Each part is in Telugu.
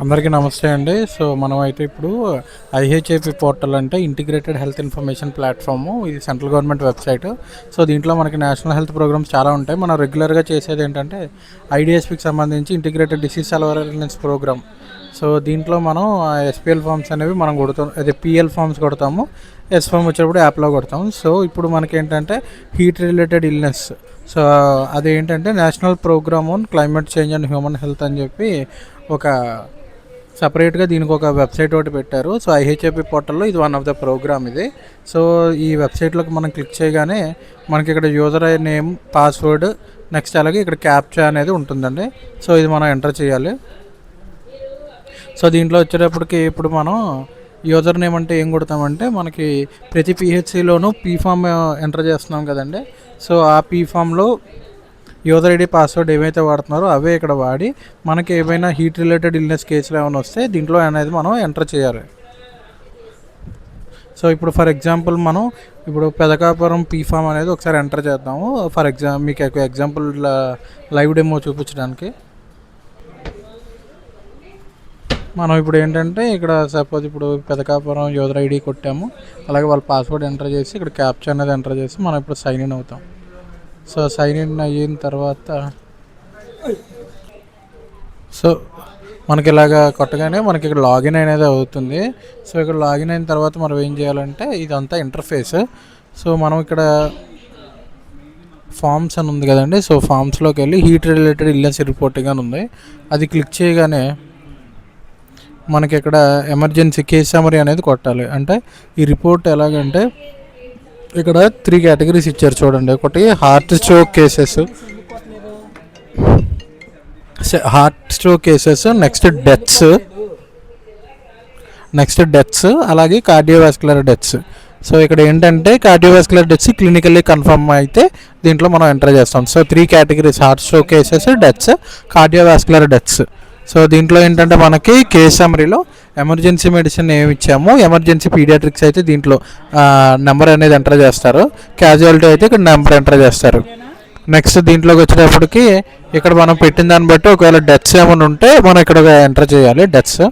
అందరికీ నమస్తే అండి. సో మనం అయితే ఇప్పుడు ఐహెచ్ఐపి పోర్టల్ అంటే ఇంటిగ్రేటెడ్ హెల్త్ ఇన్ఫర్మేషన్ ప్లాట్ఫాము. ఇది సెంట్రల్ గవర్నమెంట్ వెబ్సైట్. సో దీంట్లో మనకి నేషనల్ హెల్త్ ప్రోగ్రామ్స్ చాలా ఉంటాయి. మనం రెగ్యులర్గా చేసేది ఏంటంటే ఐడిఎస్పికి సంబంధించి integrated disease awareness program. So దీంట్లో మనం ఎస్పిఎల్ ఫామ్స్ అనేవి మనం కొడతాం, అదే పిఎల్ ఫామ్స్ కొడతాము. ఎస్ ఫామ్ వచ్చేటప్పుడు యాప్లో కొడతాం. సో ఇప్పుడు మనకి ఏంటంటే హీట్ రిలేటెడ్ ఇల్నెస్, సో అదేంటంటే national program on climate change and human health అని చెప్పి ఒక సపరేట్గా దీనికి ఒక వెబ్సైట్ ఒకటి పెట్టారు. సో ఐహెచ్ఐపి పోర్టల్లో ఇది వన్ ఆఫ్ ద ప్రోగ్రామ్ ఇది. సో ఈ వెబ్సైట్లోకి మనం క్లిక్ చేయగానే మనకి ఇక్కడ యూజర్ నేమ్, పాస్వర్డ్, నెక్స్ట్ అలాగే ఇక్కడ క్యాప్చా అనేది ఉంటుందండి. సో ఇది మనం ఎంటర్ చేయాలి. సో దీంట్లో వచ్చేటప్పటికి ఇప్పుడు మనం యూజర్ నేమ్ అంటే ఏం కొడతామంటే మనకి ప్రతి పిహెచ్సిలోనూ పీఫామ్ ఎంటర్ చేస్తున్నాం కదండి. సో ఆ పీఫామ్లో యూజర్ ఐడి, పాస్వర్డ్ ఏమైతే వాడుతున్నారో అవే ఇక్కడ వాడి మనకి ఏమైనా హీట్ రిలేటెడ్ ఇల్నెస్ కేసులు ఏమైనా వస్తే దీంట్లో అనేది మనం ఎంటర్ చేయాలి. సో ఇప్పుడు ఫర్ ఎగ్జాంపుల్ మనం ఇప్పుడు పెదకాపురం పీఫామ్ అనేది ఒకసారి ఎంటర్ చేద్దాము. మీకు ఎగ్జాంపుల్ లైవ్ డెమో చూపించడానికి మనం ఇప్పుడు ఏంటంటే ఇక్కడ సపోజ్ ఇప్పుడు పెదకాపురం యూజర్ ఐడి కొట్టాము, అలాగే వాళ్ళ పాస్వర్డ్ ఎంటర్ చేసి ఇక్కడ క్యాప్చా అనేది ఎంటర్ చేసి మనం ఇప్పుడు సైన్ ఇన్ అవుతాం. సో సైన్ ఇన్ అయిన తర్వాత సో మనకి ఇలాగ కొట్టగానే మనకి ఇక్కడ లాగిన్ అనేది అవుతుంది. సో ఇక్కడ లాగిన్ అయిన తర్వాత మనం ఏం చేయాలంటే ఇదంతా ఇంటర్ఫేస్. సో మనం ఇక్కడ ఫామ్స్ అని ఉంది కదండి. సో ఫామ్స్లోకి వెళ్ళి హీట్ రిలేటెడ్ ఇల్నెస్ రిపోర్టింగ్ అని ఉంది, అది క్లిక్ చేయగానే మనకి ఇక్కడ ఎమర్జెన్సీ కేస్ సమరీ అనేది కొట్టాలి. అంటే ఈ రిపోర్ట్ ఎలాగంటే ఇక్కడ 3 కేటగిరీస్ ఇచ్చారు చూడండి. ఒకటి heart stroke cases, next deaths, అలాగే కార్డియోవాస్కులర్ డెత్స్. సో ఇక్కడ ఏంటంటే కార్డియోవాస్కులర్ డెత్స్ క్లినికల్లీ కన్ఫర్మ్ అయితే దీంట్లో మనం ఎంటర్ చేస్తాం. So 3 categories: heart stroke cases, deaths, cardiovascular deaths. So దీంట్లో ఏంటంటే మనకి కేస్ సమ్మరీలో ఎమర్జెన్సీ మెడిసిన్ ఏమి ఇచ్చామో, ఎమర్జెన్సీ పీడియాట్రిక్స్ అయితే దీంట్లో నెంబర్ అనేది ఎంటర్ చేస్తారు, క్యాజువాలిటీ అయితే ఇక్కడ నెంబర్ ఎంటర్ చేస్తారు. నెక్స్ట్ దీంట్లోకి వచ్చేటప్పటికి ఇక్కడ మనం పెట్టిన దాన్ని బట్టి ఒకవేళ డెత్స్ ఏమైనా ఉంటే మనం ఇక్కడ ఎంటర్ చేయాలి డెత్స్.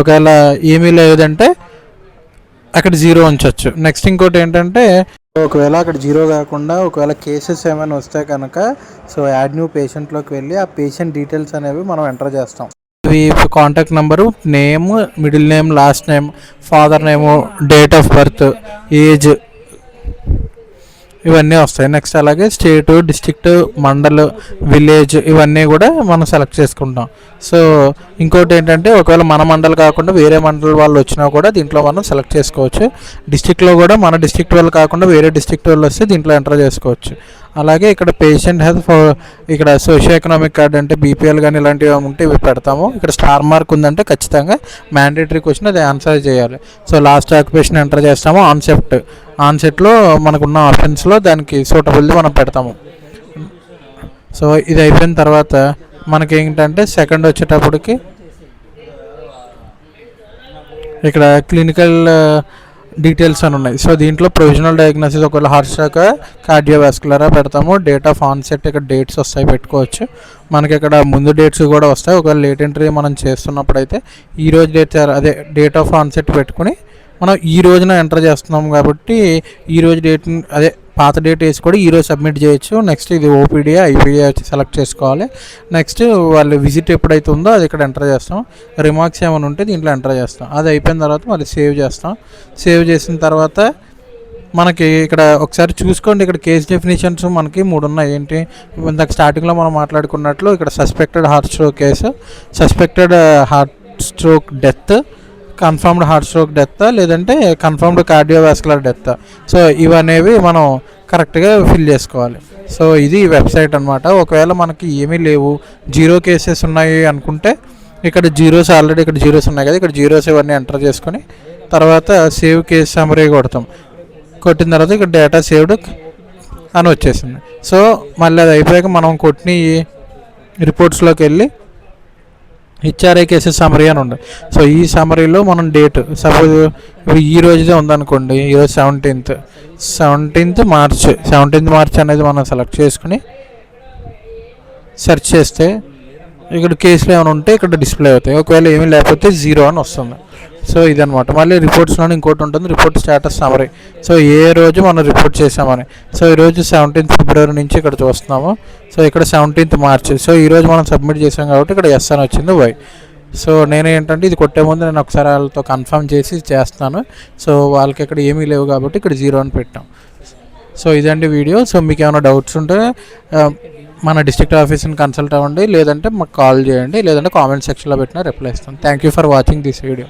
ఒకవేళ ఏమీ లేదంటే అక్కడ 0 ఉంచవచ్చు. నెక్స్ట్ ఇంకోటి ఏంటంటే ఒకవేళ అక్కడ 0 కాకుండా ఒకవేళ కేసెస్ ఏమైనా వస్తే కనుక సో యాడ్ న్యూ పేషెంట్లోకి వెళ్ళి ఆ పేషెంట్ డీటెయిల్స్ అనేవి మనం ఎంటర్ చేస్తాం. ఇవి contact number, name, middle name, last name, father name, date of birth, age, ఇవన్నీ వస్తాయి. నెక్స్ట్ అలాగే స్టేటు, డిస్ట్రిక్ట్, మండల్, విలేజ్ ఇవన్నీ కూడా మనం సెలెక్ట్ చేసుకుంటాం. సో ఇంకోటి ఏంటంటే ఒకవేళ మన మండల్ కాకుండా వేరే మండల్ వాళ్ళు వచ్చినా కూడా దీంట్లో మనం సెలెక్ట్ చేసుకోవచ్చు. డిస్ట్రిక్ట్లో కూడా మన డిస్ట్రిక్ట్ వాళ్ళు కాకుండా వేరే డిస్ట్రిక్ట్ వాళ్ళు వస్తే దీంట్లో ఎంటర్ చేసుకోవచ్చు. అలాగే ఇక్కడ పేషెంట్ హెల్త్, ఇక్కడ సోషియో ఎకనామిక్ కార్డ్ అంటే బీపీఎల్ కానీ ఇలాంటివి ఉంటే ఇవి పెడతాము. ఇక్కడ స్టార్ మార్క్ ఉందంటే ఖచ్చితంగా మ్యాండేటరీ క్వశ్చన్ అది ఆన్సర్ చేయాలి. సో లాస్ట్ ఆక్యుపేషన్ ఎంటర్ చేస్తాము. ఆన్సెట్లో మనకున్న ఆప్షన్స్లో దానికి సూటబుల్ది మనం పెడతాము. సో ఇది అయిపోయిన తర్వాత మనకి ఏంటంటే సెకండ్ వచ్చేటప్పటికి ఇక్కడ క్లినికల్ డీటెయిల్స్ అని ఉన్నాయి. సో దీంట్లో ప్రొవిజనల్ డయాగ్నోసిస్ ఒకవేళ హార్ట్ స్ట్రోక్, కార్డియోవాస్కులరా పెడతాము. డేట్ ఆఫ్ ఆన్సెట్ ఇక్కడ డేట్స్ వస్తాయి, పెట్టుకోవచ్చు. మనకి ఇక్కడ ముందు డేట్స్ కూడా వస్తాయి. ఒకవేళ లేట్ ఎంట్రీ మనం చేస్తున్నప్పుడు అయితే ఈరోజు డేట్ ఆఫ్ ఆన్సెట్ పెట్టుకుని మనం ఈ రోజున ఎంటర్ చేస్తున్నాం కాబట్టి ఈరోజు డేట్ అదే పాత డేట్ వేసి కూడా ఈరోజు సబ్మిట్ చేయొచ్చు. నెక్స్ట్ ఇది ఓపీడీఏ, ఐపీడీఏ వచ్చి సెలెక్ట్ చేసుకోవాలి. నెక్స్ట్ వాళ్ళు విజిట్ ఎప్పుడైతే ఉందో అది ఇక్కడ ఎంటర్ చేస్తాం. రిమార్క్స్ ఏమైనా ఉంటే దీంట్లో ఎంటర్ చేస్తాం. అది అయిపోయిన తర్వాత మళ్ళీ సేవ్ చేస్తాం. సేవ్ చేసిన తర్వాత మనకి ఇక్కడ ఒకసారి చూసుకోండి, ఇక్కడ కేస్ డెఫినేషన్స్ మనకి 3 ఉన్నాయి. ఏంటి ఇందాక స్టార్టింగ్లో మనం మాట్లాడుకున్నట్లు ఇక్కడ suspected heart stroke case, suspected heart stroke death, confirmed heart stroke death, లేదంటే కన్ఫర్మ్డ్ కార్డియోవాస్కులర్ డెత్. సో ఇవనేవి మనం కరెక్ట్గా ఫిల్ చేసుకోవాలి. సో ఇది వెబ్సైట్ అనమాట. ఒకవేళ మనకి ఏమీ లేవు, 0 కేసెస్ ఉన్నాయి అనుకుంటే ఇక్కడ జీరోస్ ఆల్రెడీ ఇక్కడ జీరోస్ ఉన్నాయి కదా, ఇక్కడ జీరోస్ ఇవన్నీ ఎంటర్ చేసుకొని తర్వాత సేవ్ కేస్ సమ్మరీ కొడతాం. కొట్టిన తర్వాత ఇక్కడ డేటా సేవ్డ్ అని వచ్చేసింది. సో మళ్ళీ అది అయిపోయాక మనం కొట్టిన రిపోర్ట్స్లోకి వెళ్ళి హెచ్ఆర్ఐ కేసెస్ సమ్మరీ అని ఉంది. సో ఈ సమ్మరీలో మనం డేట్ సపోజ్ ఇప్పుడు ఈ రోజుదే ఉందనుకోండి, ఈరోజు 17th మార్చ్ అనేది మనం సెలెక్ట్ చేసుకుని సెర్చ్ చేస్తే ఇక్కడ కేసులు ఏమైనా ఉంటే ఇక్కడ డిస్ప్లే అవుతాయి, ఒకవేళ ఏమీ లేకపోతే 0 అని వస్తుంది. సో ఇదనమాట. మళ్ళీ రిపోర్ట్స్లో ఇంకోటి ఉంటుంది, రిపోర్ట్ స్టేటస్ సమరీ. సో ఏ రోజు మనం రిపోర్ట్ చేసామని. సో ఈరోజు 17th ఫిబ్రవరి నుంచి ఇక్కడ చూస్తున్నాము. సో ఇక్కడ 17th మార్చ్. సో ఈరోజు మనం సబ్మిట్ చేసాం కాబట్టి ఇక్కడ ఎస్ అని వచ్చింది, వై. సో నేనేంటంటే ఇది కొట్టే ముందు నేను ఒకసారి వాళ్ళతో కన్ఫర్మ్ చేసి చేస్తాను. సో వాళ్ళకి ఇక్కడ ఏమీ లేవు కాబట్టి ఇక్కడ 0 అని పెట్టాం. సో ఇదండి వీడియో. సో మీకు ఏమైనా డౌట్స్ ఉంటే మన డిస్ట్రిక్ట్ ఆఫీస్ని కన్సల్ట్ అవ్వండి, లేదంటే మాకు కాల్ చేయండి, లేదంటే కామెంట్ సెక్షన్లో పెట్టినా రిప్లై ఇస్తాను. Thank you for watching this video.